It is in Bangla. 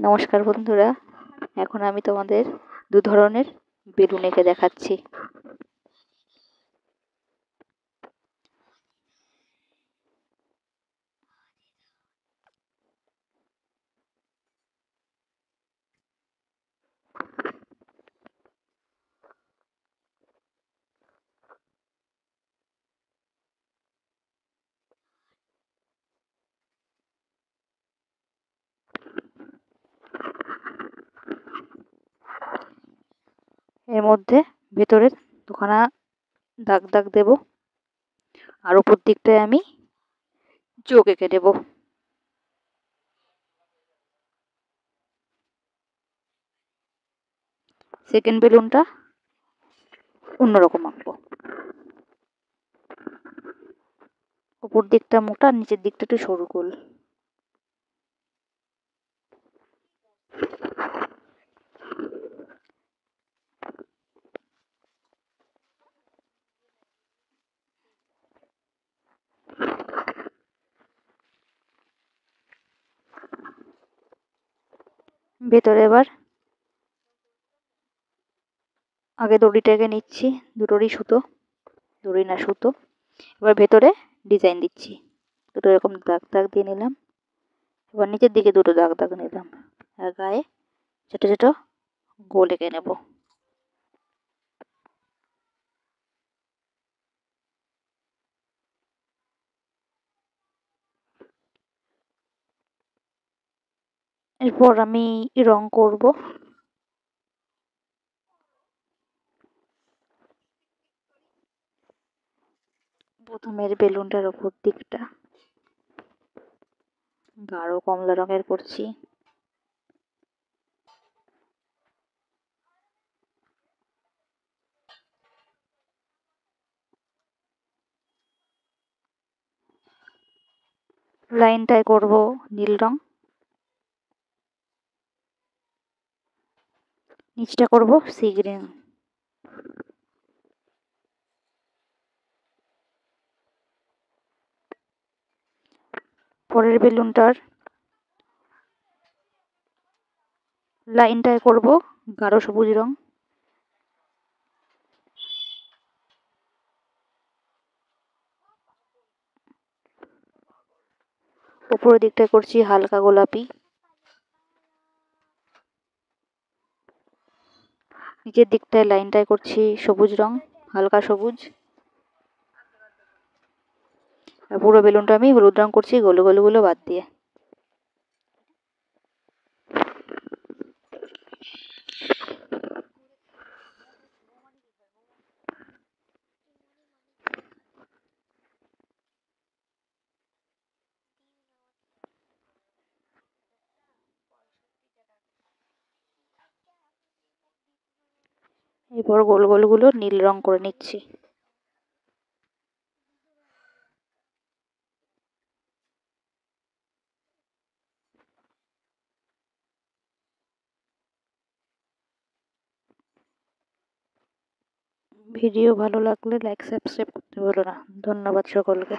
নমস্কার বন্ধুরা, এখন আমি তোমাদের দু ধরনের বেলুন এঁকে দেখাচ্ছি। এর মধ্যে ভেতরে দুখানা দাগ দাগ দেব, আর উপর দিকটায় আমি চোখ এঁকে দেব। সেকেন্ড বেলুনটা অন্যরকম আঁকবো। উপর দিকটা মোটা, নিচের দিকটা একটু সরু গোল। ভেতরে এবার আগে দড়িটাকে নিচ্ছি, দুটোরই সুতো, দড়ি না সুতো। এবার ভেতরে ডিজাইন দিচ্ছি। দুটো এরকম দাগ দাগ দিয়ে নিলাম। এবার নিচের দিকে দুটো দাগ দাগ নিলাম, আর গায়ে ছোট ছোট গোল এঁকে নেব। এরপর আমি রং করব। প্রথমের বেলুনটার ওপর দিকটা গাঢ় কমলা রঙের করছি। লাইনটায় করব নীল রং, নিচটা করব সি গ্রিন। পরের বেলুনটার লাইনটায় করব গাঢ় সবুজ রং। উপরের দিকটায় করছি হালকা গোলাপি। নিচের দিকটায় লাইনটায় করছি সবুজ রং, হালকা সবুজ। আর পুরো বেলুনটা আমি হলুদ রং করছি গোল গোলগুলো বাদ দিয়ে। এরপর গোল গোলগুলো নীল রং করে নিচ্ছি। ভিডিও ভালো লাগলে লাইক সাবস্ক্রাইব করতে ভুলো না। ধন্যবাদ সকলকে।